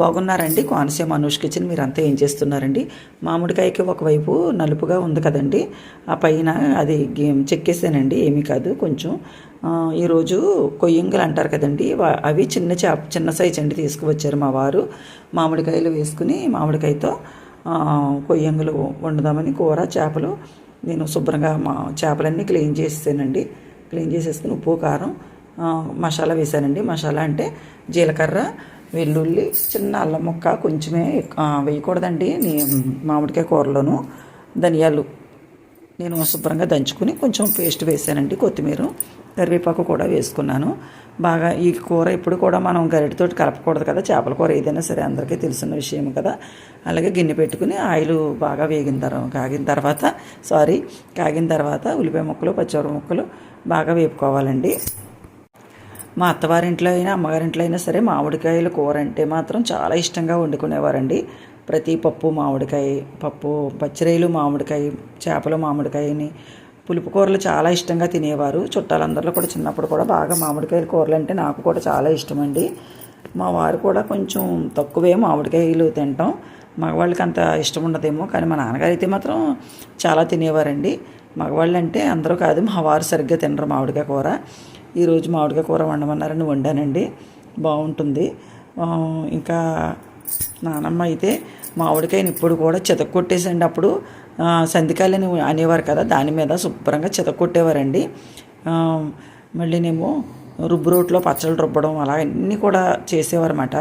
బాగున్నారండి? కోనసీమ అనూష్ కిచెన్ మీరంతా ఏం చేస్తున్నారండి? మామిడికాయకి ఒకవైపు నలుపుగా ఉంది కదండి, ఆ పైన అది చెక్కేసానండి. ఏమీ కాదు, కొంచెం ఈరోజు కొయ్యంగులు అంటారు కదండి, అవి చిన్న సైజ్ అండి తీసుకువచ్చారు మా వారు. మామిడికాయలు వేసుకుని మామిడికాయతో కొయ్యంగులు వండుదామని కూర చేపలు నేను శుభ్రంగా చేపలన్నీ క్లీన్ చేసేసానండి. క్లీన్ చేసేసుకుని ఉప్పు కారం మసాలా వేసానండి. మసాలా అంటే జీలకర్ర, వెల్లుల్లి, చిన్న అల్లం ముక్క కొంచెమే వేయకూడదండి మామిడికాయ కూరలోను. ధనియాలు నేను శుభ్రంగా దంచుకుని కొంచెం పేస్ట్ వేసానండి. కొత్తిమీర, కరివేపాకు కూడా వేసుకున్నాను. బాగా ఈ కూర ఎప్పుడు కూడా మనం గరిటెతోటి కలపకూడదు కదా, చేపల కూర ఏదైనా సరే అందరికీ తెలిసిన విషయం కదా. అలాగే గిన్నె పెట్టుకుని ఆయిల్ బాగా కాగిన తర్వాత ఉల్లిపాయ ముక్కలు, పచ్చిమిరపకాయ ముక్కలు బాగా వేపుకోవాలండి. మా అత్తవారింట్లో అయినా అమ్మగారింట్లో అయినా సరే మామిడికాయల కూర అంటే మాత్రం చాలా ఇష్టంగా వండుకునేవారండి. ప్రతి పప్పు మామిడికాయ, పచ్చిరొయ్యలు మామిడికాయ, చేపలు మామిడికాయని, పులుపు కూరలు చాలా ఇష్టంగా తినేవారు. చుట్టాలందరిలో కూడా చిన్నప్పుడు కూడా బాగా మామిడికాయల కూరలు అంటే నాకు కూడా చాలా ఇష్టమండి. మా వారు కూడా కొంచెం తక్కువే మామిడికాయలు తింటాం, మగవాళ్ళకి అంత ఇష్టం ఉండదేమో, కానీ మా నాన్నగారు అయితే మాత్రం చాలా తినేవారండి. మగవాళ్ళు అంటే అందరూ కాదు, మా వారు సరిగ్గా తినరు మామిడికాయ కూర. ఈరోజు మామిడికాయ కూర వండమన్నారని వండానండి, బాగుంటుంది. ఇంకా నానమ్మ అయితే మామిడికాయని ఇప్పుడు కూడా చితక్కొట్టేసండి. అప్పుడు సంధికాయలని అనేవారు కదా, దాని మీద శుభ్రంగా చితక్కొట్టేవారండి. మళ్ళీనేమో రుబ్బు రోట్లో పచ్చళ్ళు రుబ్బడం అలా అన్నీ కూడా చేసేవారన్నమాట.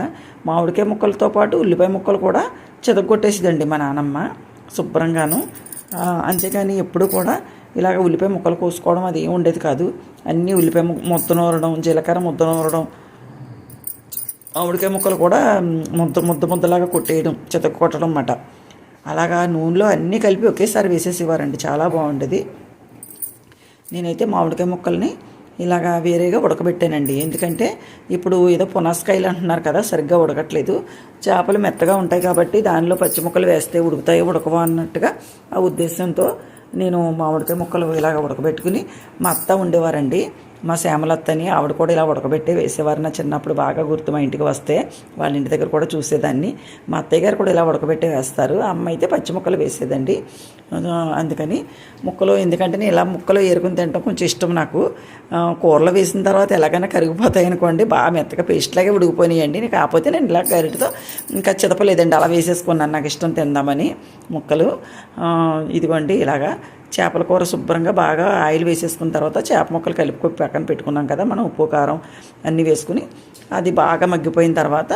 మామిడికాయ ముక్కలతో పాటు ఉల్లిపాయ ముక్కలు కూడా చితక్కొట్టేసిదండి మా నానమ్మ శుభ్రంగాను. అంతేకాని ఎప్పుడు కూడా ఇలాగ ఉల్లిపాయ ముక్కలు కోసుకోవడం అది ఏమి ఉండేది కాదు. అన్నీ ఉల్లిపాయ ముద్ద నూరడం, జీలకర్ర ముద్ద నూరడం, మామిడికాయ ముక్కలు కూడా ముద్దలాగా కొట్టేయడం, కొట్టడం అన్నమాట. అలాగా నూనెలో అన్నీ కలిపి ఒకేసారి వేసేసేవారండి, చాలా బాగుండేది. నేనైతే మామిడికాయ ముక్కల్ని ఇలాగా వేరేగా ఉడకబెట్టానండి. ఎందుకంటే ఇప్పుడు ఏదో పునాసకాయలు అంటున్నారు కదా, సరిగ్గా ఉడకట్లేదు. చేపలు మెత్తగా ఉంటాయి కాబట్టి దానిలో పచ్చి ముక్కలు వేస్తే ఉడుకుతాయి, ఉడకవా అన్నట్టుగా ఆ ఉద్దేశంతో నేను మామిడికాయ ముక్కలు ఇలాగ ఉడకబెట్టుకుని, మా అత్త ఉండేవారండి, మా శ్యామలత్తని, ఆవిడ కూడా ఇలా ఉడకబెట్టే వేసేవారు. నా చిన్నప్పుడు బాగా గుర్తు, మా ఇంటికి వస్తే వాళ్ళ ఇంటి దగ్గర కూడా చూసేదాన్ని. మా అత్తయ్య గారు కూడా ఇలా ఉడకబెట్టే వేస్తారు, అమ్మ అయితే పచ్చి ముక్కలు వేసేదండి. అందుకని ముక్కలు, ఎందుకంటే నేను ఇలా ముక్కలు ఏరుకుని తినడం కొంచెం ఇష్టం నాకు. కూరలో వేసిన తర్వాత ఎలాగైనా కరిగిపోతాయి అనుకోండి, బాగా మెత్తగా పేస్ట్ లాగే ఉడికిపోయినాయండి. కాకపోతే నేను ఇలా గరిటతో ఇంకా చిదపలేదండి, అలా వేసేసుకున్నాను, నాకు ఇష్టం తిందామని ముక్కలు. ఇదిగోండి ఇలాగా చేపల కూర శుభ్రంగా బాగా ఆయిల్ వేసేసుకున్న తర్వాత చేప ముక్కలు కలిపి పక్కన పెట్టుకున్నాం కదా మనం, ఉప్పు కారం అన్నీ వేసుకుని అది బాగా మగ్గిపోయిన తర్వాత